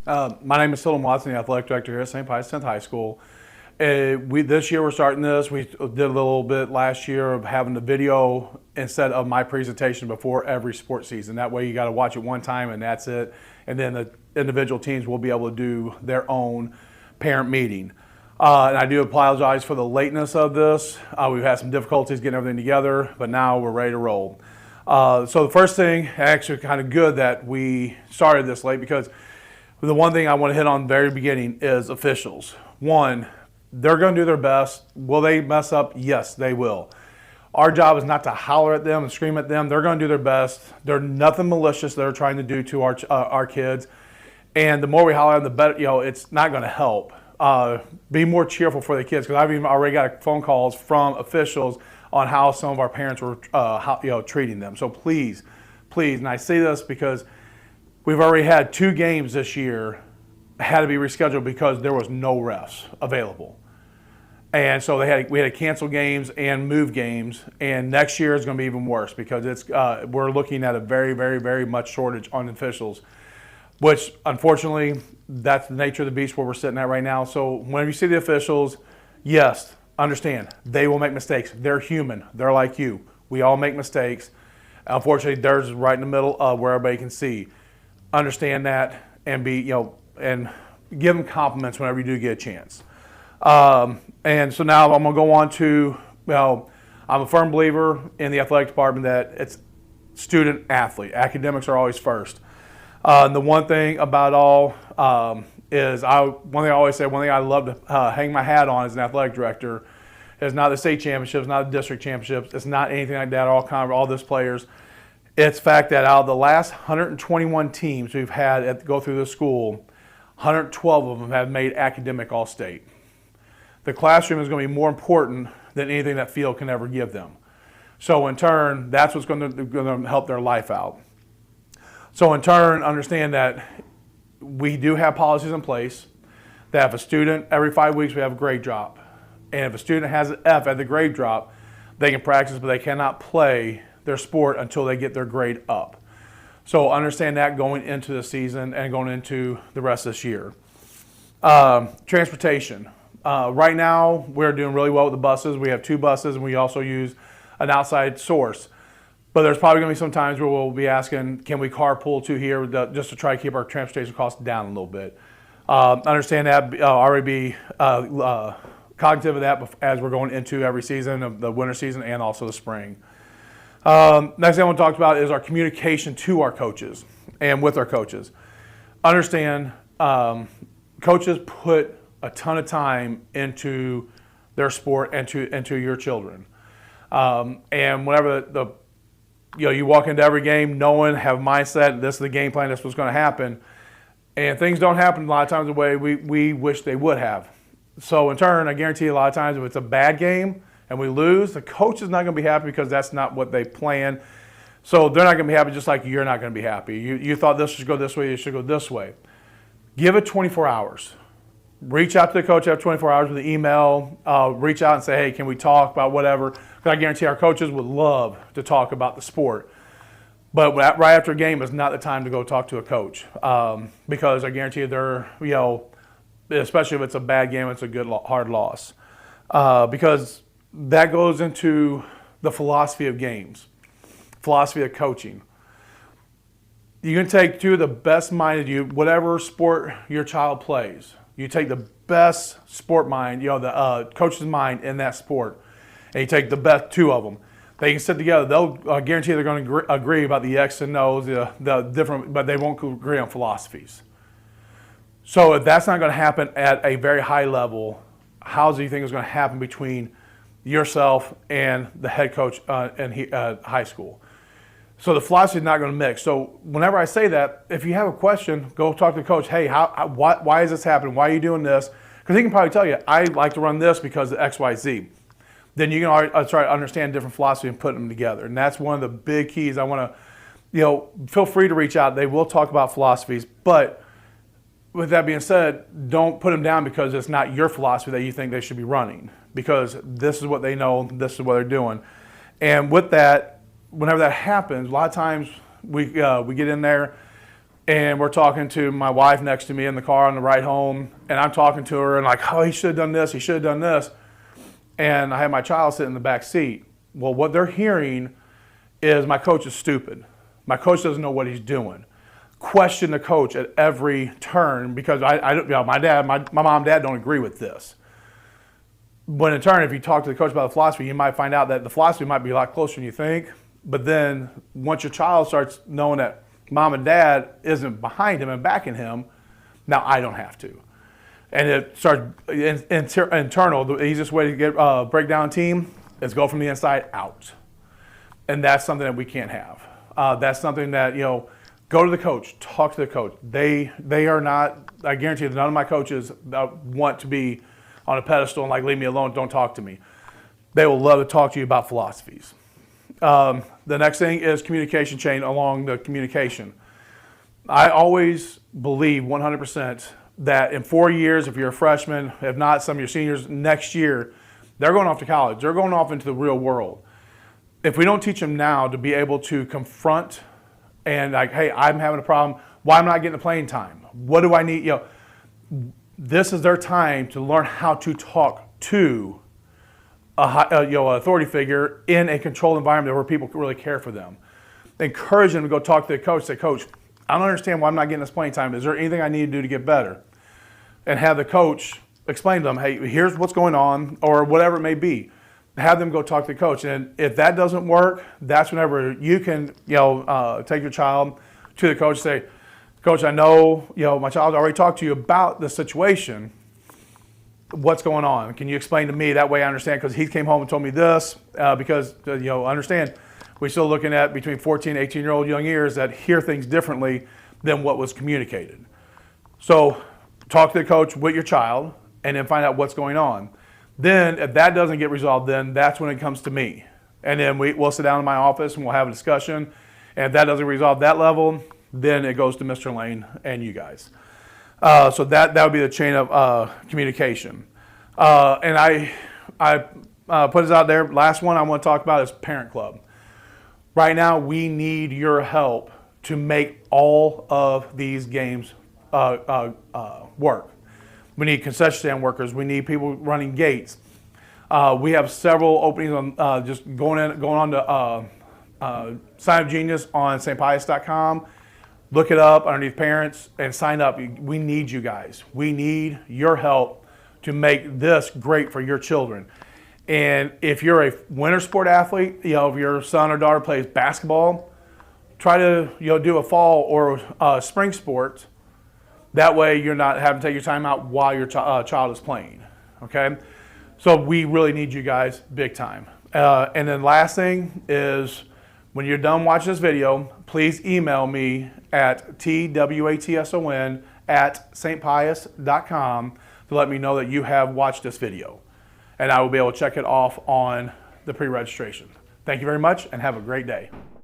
My name is Tilden, the athletic director here at St. Pius X High School. This year we're starting this. We did a little bit last year of having the video instead of my presentation before every sports season. That way you got to watch it one time and that's it. And then the individual teams will be able to do their own parent meeting. And I do apologize for the lateness of this. We've had some difficulties getting everything together, but now we're ready to roll. So the first thing, actually kind of good that we started this late, because the one thing I want to hit on the very beginning is officials. One, they're going to do their best. Will they mess up? Yes, they will. Our job is not to holler at them and scream at them. They're going to do their best. They're nothing malicious they're trying to do to our kids. And the more we holler at them, the better. It's not going to help. Be more cheerful for the kids, because I've even already got phone calls from officials on how some of our parents were treating them. So please, and I say this because we've already had 2 games this year had to be rescheduled because there was no refs available. And so we had to cancel games and move games, and next year is going to be even worse because we're looking at a very, very, very much shortage on officials, which unfortunately that's the nature of the beast where we're sitting at right now. So when you see the officials, yes, understand they will make mistakes. They're human. They're like you. We all make mistakes. Unfortunately, theirs is right in the middle of where everybody can see. Understand that and and give them compliments whenever you do get a chance. And so now I'm going to go on to, I'm a firm believer in the athletic department that it's student athlete. Academics are always first. And the one thing about all is one thing I always say, one thing I love to hang my hat on as an athletic director is not the state championships, not the district championships. It's not anything like that. All those players. It's the fact that out of the last 121 teams we've had go through the school, 112 of them have made academic all-state. The classroom is going to be more important than anything that field can ever give them. So in turn, that's what's going to help their life out. So in turn, understand that we do have policies in place that if a student, every 5 weeks we have a grade drop. And if a student has an F at the grade drop, they can practice, but they cannot play their sport until they get their grade up. So understand that going into the season and going into the rest of this year. Transportation. Right now, we're doing really well with the buses. We have 2 buses, and we also use an outside source. But there's probably going to be some times where we'll be asking, can we carpool to here just to try to keep our transportation costs down a little bit. Understand that, already be cognitive of that as we're going into every season, of the winter season and also the spring. Next thing I want to talk about is our communication to our coaches and with our coaches. Understand, coaches put a ton of time into their sport and into your children. And whenever you walk into every game knowing, have mindset, this is the game plan, this is what's going to happen, and things don't happen a lot of times the way we wish they would have. So in turn, I guarantee you a lot of times if it's a bad game and we lose, the coach is not going to be happy because that's not what they planned. So they're not going to be happy, just like you're not going to be happy. You thought this should go this way, it should go this way. Give it 24 hours. Reach out to the coach after 24 hours with an email. Reach out and say, hey, can we talk about whatever? Because I guarantee our coaches would love to talk about the sport. But right after a game is not the time to go talk to a coach, because I guarantee you they're, especially if it's a bad game, it's a good hard loss. Because that goes into the philosophy of games, philosophy of coaching. You can take 2 of the best minded you, whatever sport your child plays. You take the best sport mind, the coach's mind in that sport, and you take the best 2 of them. They can sit together. They'll guarantee they're going to agree about the X and O's, the different, but they won't agree on philosophies. So if that's not going to happen at a very high level, how do you think it's going to happen between yourself and the head coach in high school? So the philosophy is not going to mix. So whenever I say that, if you have a question, go talk to the coach. Hey, why is this happening? Why are you doing this? Because he can probably tell you, I like to run this because of X, Y, Z. Then you can try to understand different philosophy and put them together. And that's one of the big keys. I want to, feel free to reach out. They will talk about philosophies. But with that being said, don't put them down because it's not your philosophy that you think they should be running. Because this is what they know, this is what they're doing. And with that, whenever that happens, a lot of times we get in there And we're talking to my wife next to me in the car on the ride home, and I'm talking to her and like, oh, he should have done this, he should have done this. And I had my child sit in the back seat. Well, what they're hearing is my coach is stupid. My coach doesn't know what he's doing. Question the coach at every turn because my mom and dad don't agree with this. But in turn, if you talk to the coach about the philosophy, you might find out that the philosophy might be a lot closer than you think. But then once your child starts knowing that mom and dad isn't behind him and backing him, now I don't have to. And it starts internal. The easiest way to get break down a team is go from the inside out. And that's something that we can't have. That's something that, go to the coach, talk to the coach. They are not, I guarantee that none of my coaches want to be on a pedestal and like, leave me alone, don't talk to me. They will love to talk to you about philosophies. The next thing is communication chain along the communication. I always believe 100% that in 4 years, if you're a freshman, if not some of your seniors, next year, they're going off to college. They're going off into the real world. If we don't teach them now to be able to confront and like, hey, I'm having a problem. Why am I not getting the playing time? What do I need? This is their time to learn how to talk to an authority figure in a controlled environment where people really care for them. Encourage them to go talk to the coach. Say, Coach, I don't understand why I'm not getting this playing time. Is there anything I need to do to get better? And have the coach explain to them, hey, here's what's going on, or whatever it may be. Have them go talk to the coach. And if that doesn't work, that's whenever you can, take your child to the coach and say, Coach, I know, my child already talked to you about the situation. What's going on? Can you explain to me? That way I understand, because he came home and told me this, because, understand, we're still looking at between 14 and 18-year-old young ears that hear things differently than what was communicated. So talk to the coach with your child and then find out what's going on. Then if that doesn't get resolved, then that's when it comes to me. And then we'll sit down in my office and we'll have a discussion. And if that doesn't resolve that level, then it goes to Mr. Lane and you guys. So that would be the chain of communication. And I put this out there. Last one I want to talk about is Parent Club. Right now, we need your help to make all of these games work. We need concession stand workers. We need people running gates. We have several openings on just going on to Sign Up Genius on stpius.com. Look it up underneath parents and sign up. We need you guys. We need your help to make this great for your children. And if you're a winter sport athlete, if your son or daughter plays basketball, try to do a fall or spring sport. That way you're not having to take your time out while your child is playing. Okay? So we really need you guys big time. And then last thing is, when you're done watching this video, please email me at twatson@stpius.com to let me know that you have watched this video. And I will be able to check it off on the pre-registration. Thank you very much and have a great day.